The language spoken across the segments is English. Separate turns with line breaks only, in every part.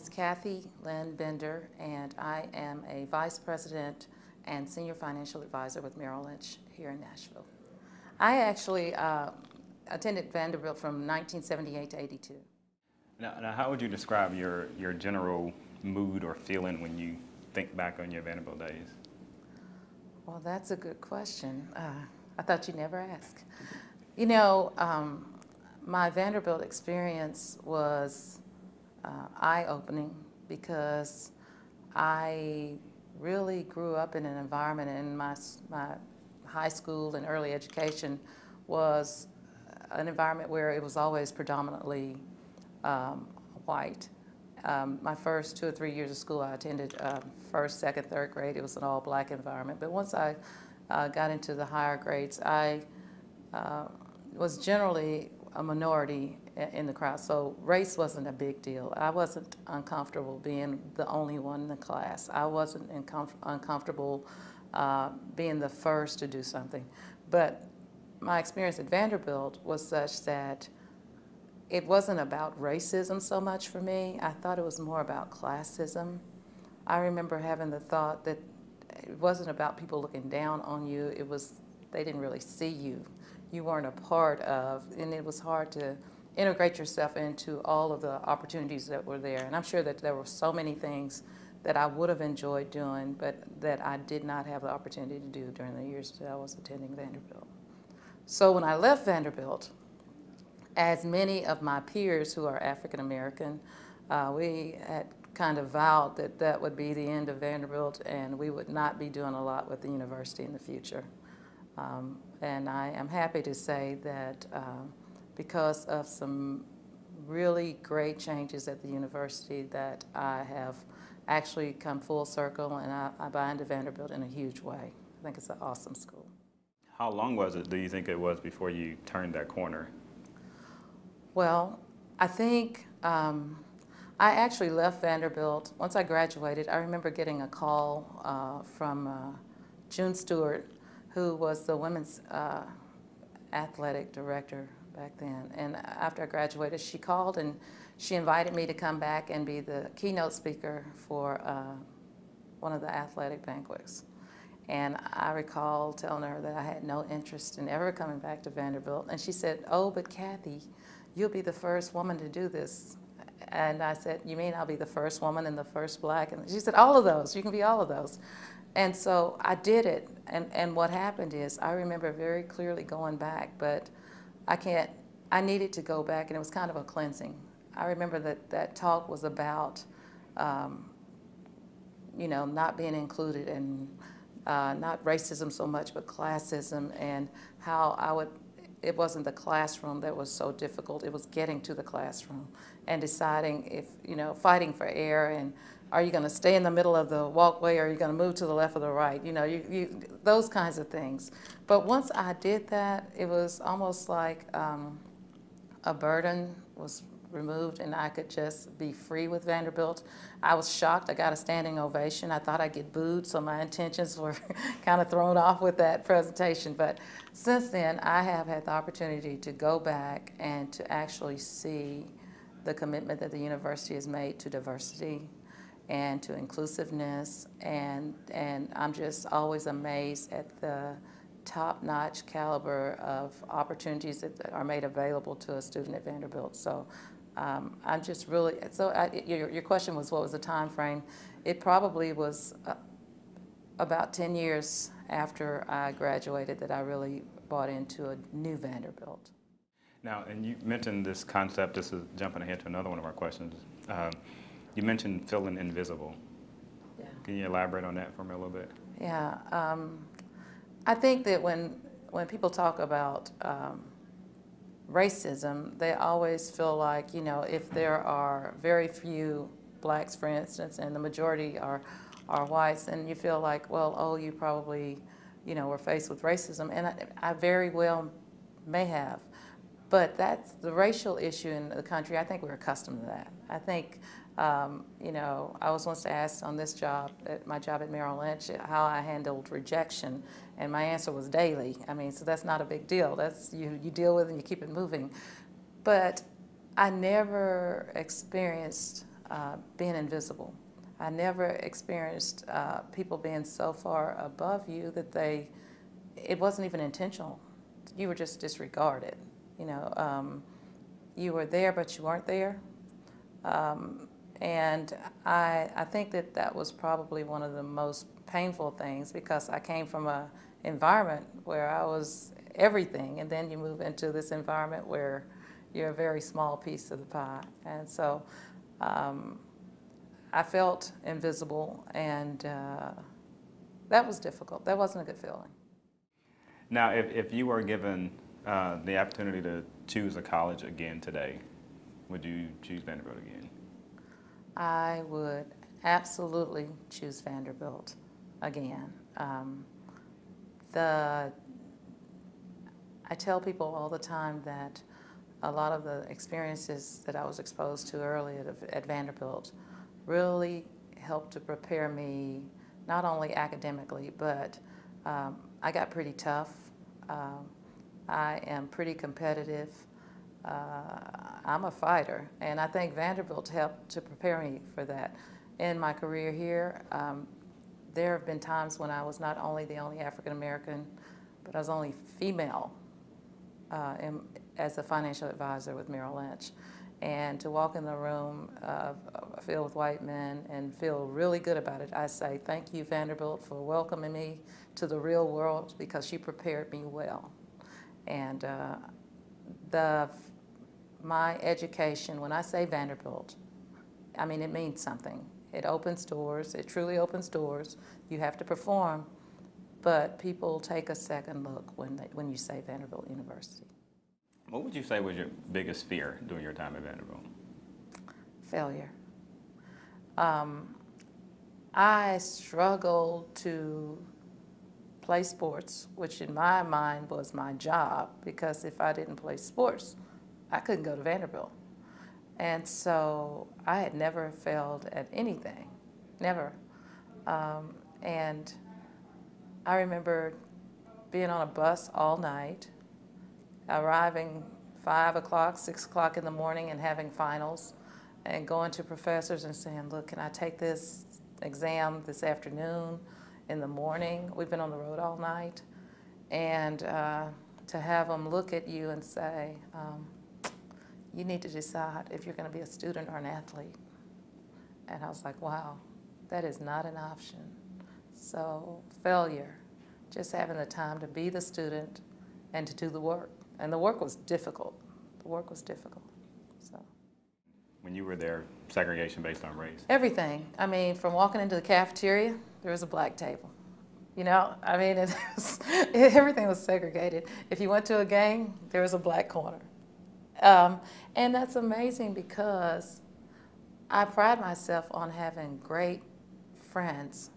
is Cathy Bender, and I am a Vice President and Senior Financial Advisor with Merrill Lynch here in Nashville. I actually attended Vanderbilt from 1978 to 82.
Now, how would you describe your general mood or feeling when you think back on your Vanderbilt days?
Well, that's a good question. I thought you'd never ask. You know, my Vanderbilt experience was eye-opening because I really grew up in an environment, and my high school and early education was an environment where it was always predominantly white. My first 2 or 3 years of school, I attended first, second, third grade. It was an all-black environment. But once I got into the higher grades, I was generally a minority in the crowd, so race wasn't a big deal. I wasn't uncomfortable being the only one in the class. I wasn't uncomfortable being the first to do something. But my experience at Vanderbilt was such that it wasn't about racism so much for me. I thought it was more about classism. I remember having the thought that it wasn't about people looking down on you. It was, they didn't really see you. You weren't a part of, and it was hard to integrate yourself into all of the opportunities that were there. And I'm sure that there were so many things that I would have enjoyed doing, but that I did not have the opportunity to do during the years that I was attending Vanderbilt. So when I left Vanderbilt, as many of my peers who are African American, we had kind of vowed that that would be the end of Vanderbilt and we would not be doing a lot with the university in the future. And I am happy to say that because of some really great changes at the university, that I have actually come full circle, and I buy into Vanderbilt in a huge way. I think it's an awesome school.
How long was it, do you think it was, before you turned that corner?
Well, I think I actually left Vanderbilt. Once I graduated, I remember getting a call from June Stewart, who was the women's athletic director back then. And after I graduated, she called and she invited me to come back and be the keynote speaker for one of the athletic banquets. And I recall telling her that I had no interest in ever coming back to Vanderbilt. And she said, "Oh, but Cathy, you'll be the first woman to do this." And I said, "You mean I'll be the first woman and the first black?" And she said, "All of those. You can be all of those." And so I did it. And what happened is, I remember very clearly going back, but I needed to go back, and it was kind of a cleansing. I remember that that talk was about, you know, not being included, and not racism so much, but classism, and how it wasn't the classroom that was so difficult, it was getting to the classroom and deciding if, you know, fighting for air, and are you going to stay in the middle of the walkway, or are you going to move to the left or the right, you know, those kinds of things. But once I did that, it was almost like a burden was removed, and I could just be free with Vanderbilt. I was shocked. I got a standing ovation. I thought I'd get booed, so my intentions were kind of thrown off with that presentation. But since then, I have had the opportunity to go back and to actually see the commitment that the university has made to diversity and to inclusiveness, and I'm just always amazed at the top-notch caliber of opportunities that are made available to a student at Vanderbilt. So I'm just really, so your question was, what was the time frame? It probably was about 10 years after I graduated that I really bought into a new Vanderbilt.
Now, and you mentioned this concept, this is jumping ahead to another one of our questions. You mentioned feeling invisible.
Yeah.
Can you elaborate on that for me a little bit?
Yeah. I think that when people talk about racism, they always feel like, you know, if there are very few blacks, for instance, and the majority are whites, and you feel like, well, oh, you probably, you know, were faced with racism, and I very well may have. But that's the racial issue in the country. I think we're accustomed to that. I think, you know, I was once asked on this job, at my job at Merrill Lynch, how I handled rejection, and my answer was daily. I mean, so that's not a big deal. That's, you deal with it and you keep it moving. But I never experienced being invisible. I never experienced people being so far above you that it wasn't even intentional. You were just disregarded. You know, you were there, but you weren't there. And I think that was probably one of the most painful things, because I came from an environment where I was everything, and then you move into this environment where you're a very small piece of the pie. And so I felt invisible, and that was difficult. That wasn't a good feeling.
Now, if you were given the opportunity to choose a college again today, would you choose Vanderbilt again?
I would absolutely choose Vanderbilt again. I tell people all the time that a lot of the experiences that I was exposed to early at Vanderbilt really helped to prepare me, not only academically, but I got pretty tough. I am pretty competitive. I'm a fighter, and I think Vanderbilt helped to prepare me for that. In my career here, there have been times when I was not only the only African American, but I was only female as a financial advisor with Merrill Lynch. And to walk in the room filled with white men and feel really good about it, I say, thank you, Vanderbilt, for welcoming me to the real world, because you prepared me well. And my education, when I say Vanderbilt, I mean, it means something. It opens doors. It truly opens doors. You have to perform, but people take a second look when you say Vanderbilt University.
What would you say was your biggest fear during your time at Vanderbilt?
Failure. I struggled to play sports, which in my mind was my job, because if I didn't play sports, I couldn't go to Vanderbilt. And so I had never failed at anything, never. And I remember being on a bus all night, arriving 5 o'clock, 6 o'clock in the morning and having finals, and going to professors and saying, look, can I take this exam this afternoon in the morning? We've been on the road all night. And to have them look at you and say, you need to decide if you're going to be a student or an athlete. And I was like, wow, that is not an option. So failure, just having the time to be the student and to do the work. And the work was difficult. The work was difficult. So.
When you were there, segregation based on race?
Everything. I mean, from walking into the cafeteria, there was a black table. You know, I mean, everything was segregated. If you went to a game, there was a black corner. And that's amazing, because I pride myself on having great friends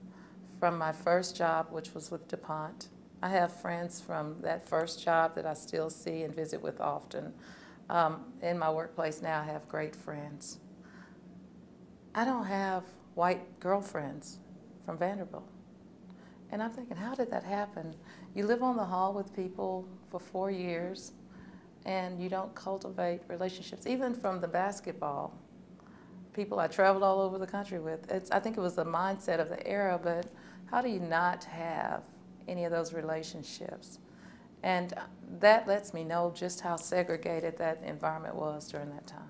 from my first job, which was with DuPont. I have friends from that first job that I still see and visit with often. In my workplace now, I have great friends. I don't have white girlfriends from Vanderbilt. And I'm thinking, how did that happen? You live on the hall with people for 4 years, and you don't cultivate relationships, even from the basketball. People I traveled all over the country with. I think it was the mindset of the era, but how do you not have any of those relationships? And that lets me know just how segregated that environment was during that time.